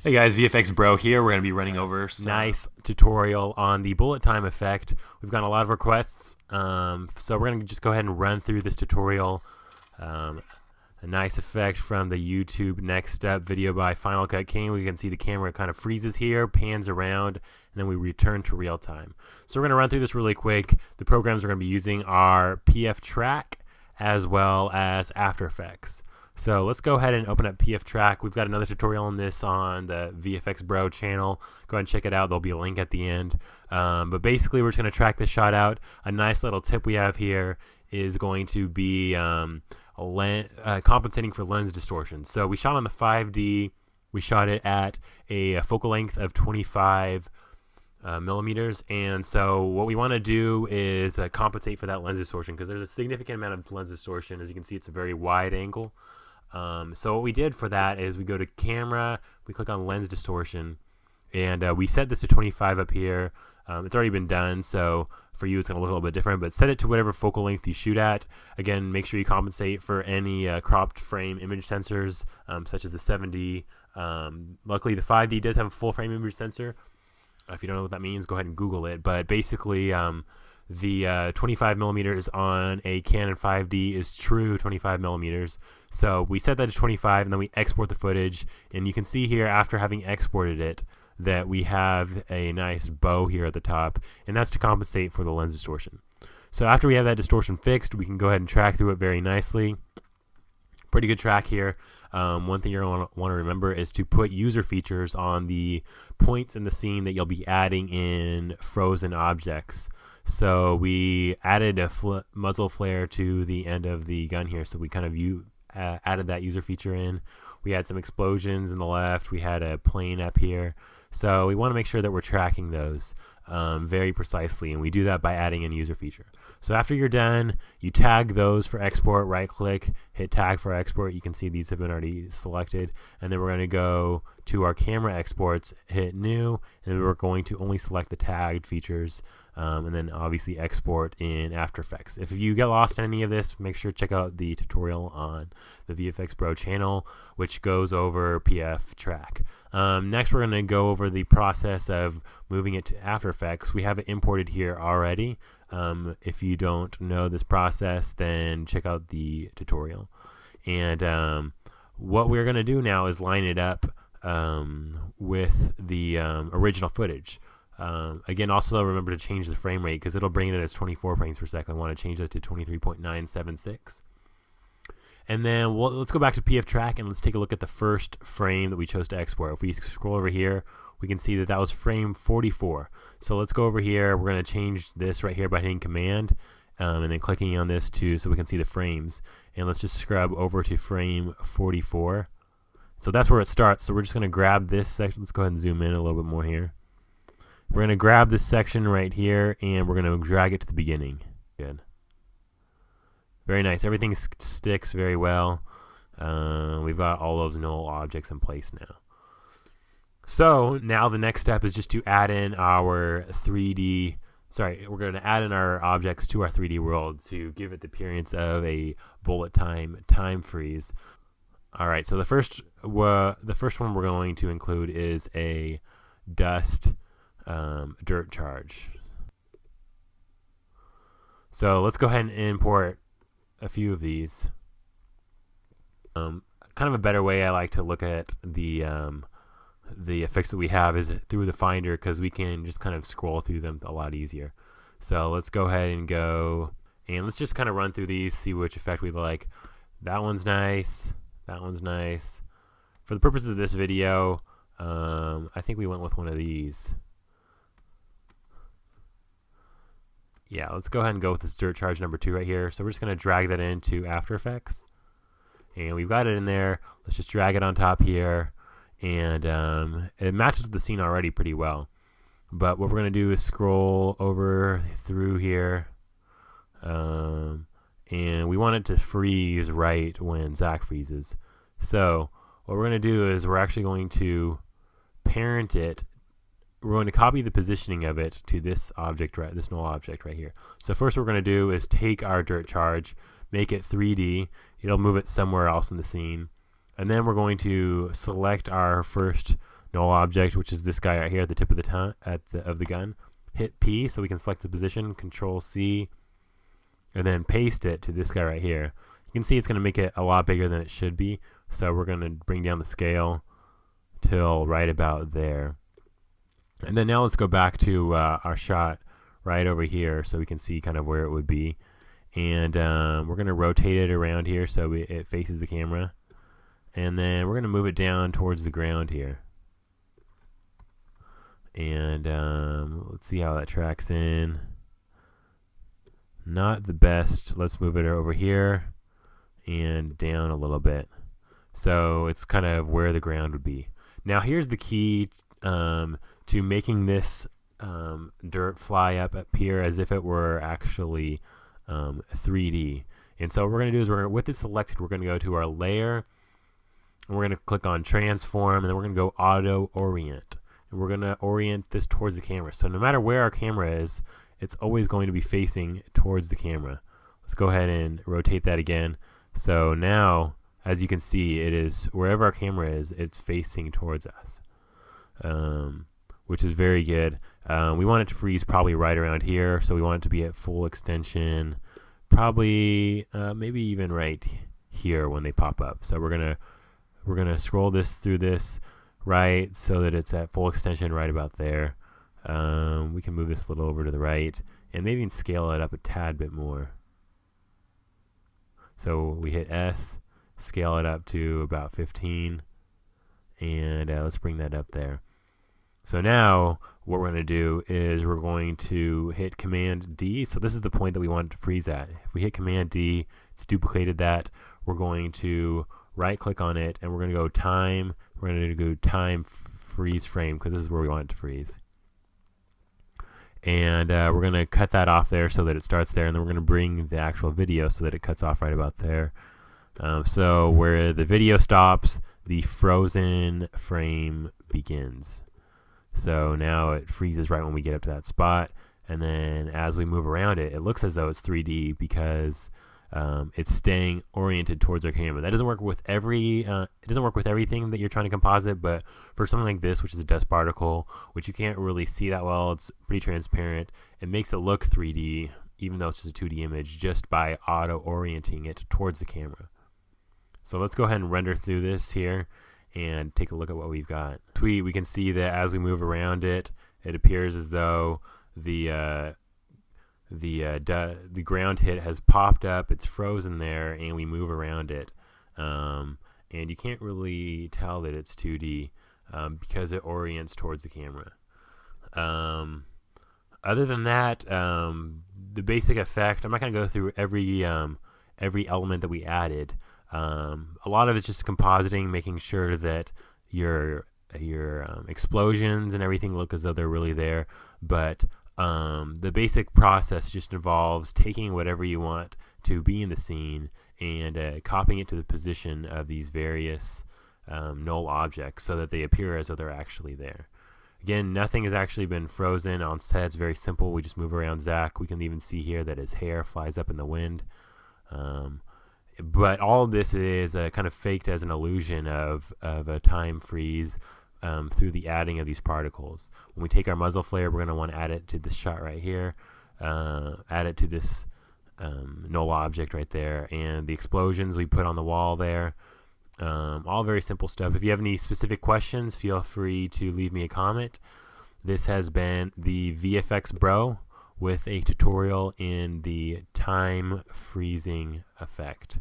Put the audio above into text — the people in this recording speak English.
Hey guys, VFX Bro here. We're going to be running over some Nice tutorial on the bullet time effect. We've got a lot of requests, so we're going to just go ahead and run through this tutorial. A nice effect from the YouTube Next Step video by Final Cut King. We can see the camera kind of freezes here, pans around, and then we return to real time. So we're going to run through this really quick. The programs we're going to be using are PF Track as well as After Effects. So let's go ahead and open up PF Track. We've got another tutorial on this on the VFX Bro channel. Go ahead and check it out. There'll be a link at the end. But basically, we're just going to track this shot out. A nice little tip we have here is going to be compensating for lens distortion. So we shot on the 5D. We shot it at a focal length of 25 millimeters, and so what we want to do is compensate for that lens distortion, because there's a significant amount of lens distortion. As you can see, it's a very wide angle. So what we did for that is we go to camera, we click on lens distortion, and we set this to 25 up here. It's already been done, so for you it's going to look a little bit different, but set it to whatever focal length you shoot at. Again, make sure you compensate for any cropped frame image sensors, such as the 7D. Luckily the 5D does have a full frame image sensor. If you don't know what that means, go ahead and Google it. But basically, the 25 millimeters on a Canon 5D is true 25 millimeters. So we set that to 25, and then we export the footage. And you can see here, after having exported it, that we have a nice bow here at the top, and that's to compensate for the lens distortion. So after we have that distortion fixed, we can go ahead and track through it very nicely. Pretty good track here. One thing you're going to want to remember is to put user features on the points in the scene that you'll be adding in frozen objects. So we added a muzzle flare to the end of the gun here, so we kind of added that user feature in. We had some explosions in the left. We had a plane up here. So we want to make sure that we're tracking those very precisely, and we do that by adding in a user feature. So after you're done, you tag those for export, right click, hit tag for export. You can see these have been already selected, and then we're going to go to our camera exports, hit new, and we're going to only select the tagged features, and then obviously export in After Effects. If you get lost in any of this, make sure to check out the tutorial on the VFX Bro channel, which goes over PF Track. Next, we're going to go over the process of moving it to After Effects. We have it imported here already. If you don't know this process, then check out the tutorial. And what we're going to do now is line it up with the original footage. Again, also remember to change the frame rate, because it'll bring it as 24 frames per second. I want to change that to 23.976. And then let's go back to PF Track, and let's take a look at the first frame that we chose to export. If we scroll over here, we can see that that was frame 44. So let's go over here. We're going to change this right here by hitting Command and then clicking on this so we can see the frames. And let's just scrub over to frame 44. So that's where it starts. So we're just going to grab this section. Let's go ahead and zoom in a little bit more here. We're going to grab this section right here, and we're going to drag it to the beginning. Good. Very nice. Everything sticks very well. We've got all those null objects in place now. So now the next step is just to add in our 3D. Sorry, we're going to add in our objects to our 3D world to give it the appearance of a bullet time freeze. All right. So the first one we're going to include is a dust dirt charge. So let's go ahead and import a few of these. Kind of a better way I like to look at the effects that we have is through the Finder, because we can just kind of scroll through them a lot easier. So let's go ahead and go, and let's just kind of run through these, see which effect we like. That one's nice. That one's nice. For the purposes of this video, I think we went with one of these. Yeah, let's go ahead and go with this dirt charge number 2 right here. So we're just going to drag that into After Effects. And we've got it in there. Let's just drag it on top here. And it matches with the scene already pretty well. But what we're going to do is scroll over through here. And we want it to freeze right when Zach freezes. So what we're going to do is we're actually going to parent it. We're going to copy the positioning of it to this object, this null object right here. So first what we're going to do is take our dirt charge, make it 3D. It'll move it somewhere else in the scene. And then we're going to select our first null object, which is this guy right here at the tip of the gun. Hit P so we can select the position, Control C, and then paste it to this guy right here. You can see it's going to make it a lot bigger than it should be, so we're going to bring down the scale till right about there. And then now let's go back to our shot right over here so we can see kind of where it would be. And we're going to rotate it around here so it faces the camera. And then we're going to move it down towards the ground here. And let's see how that tracks in. Not the best. Let's move it over here and down a little bit. So it's kind of where the ground would be. Now here's the key to making this dirt fly up here as if it were actually 3D. And so what we're going to do is with this selected, we're going to go to our layer, and we're going to click on transform, and then we're going to go auto orient. And we're going to orient this towards the camera. So no matter where our camera is, it's always going to be facing towards the camera. Let's go ahead and rotate that again. So now, as you can see, it is wherever our camera is, it's facing towards us, which is very good. We want it to freeze probably right around here, so we want it to be at full extension, probably maybe even right here when they pop up. So we're gonna scroll this through this right so that it's at full extension right about there. We can move this a little over to the right and maybe even scale it up a tad bit more. So we hit S, scale it up to about 15, and let's bring that up there. So now what we're going to do is we're going to hit Command D. So this is the point that we want it to freeze at. If we hit Command D, it's duplicated that. We're going to right click on it, and we're going to go time. We're going to go time freeze frame, because this is where we want it to freeze. And we're going to cut that off there so that it starts there, and then we're going to bring the actual video so that it cuts off right about there. So where the video stops, the frozen frame begins. So now it freezes right when we get up to that spot, and then as we move around it, it looks as though it's 3D because it's staying oriented towards our camera. That doesn't work with everything that you're trying to composite, but for something like this, which is a dust particle, which you can't really see that well, it's pretty transparent. It makes it look 3D, even though it's just a 2D image, just by auto-orienting it towards the camera. So let's go ahead and render through this here and take a look at what we've got. We can see that as we move around it, it appears as though the ground hit has popped up, it's frozen there, and we move around it. And you can't really tell that it's 2D because it orients towards the camera. Other than that, the basic effect, I'm not going to go through every element that we added. A lot of it's just compositing, making sure that your explosions and everything look as though they're really there. But the basic process just involves taking whatever you want to be in the scene and copying it to the position of these various null objects so that they appear as though they're actually there. Again, nothing has actually been frozen on set. It's very simple. We just move around Zach. We can even see here that his hair flies up in the wind. But all of this is kind of faked as an illusion of a time freeze through the adding of these particles. When we take our muzzle flare, we're going to want to add it to this shot right here, add it to this null object right there, and the explosions we put on the wall there. All very simple stuff. If you have any specific questions, feel free to leave me a comment. This has been the VFX Bro with a tutorial in the time freezing effect.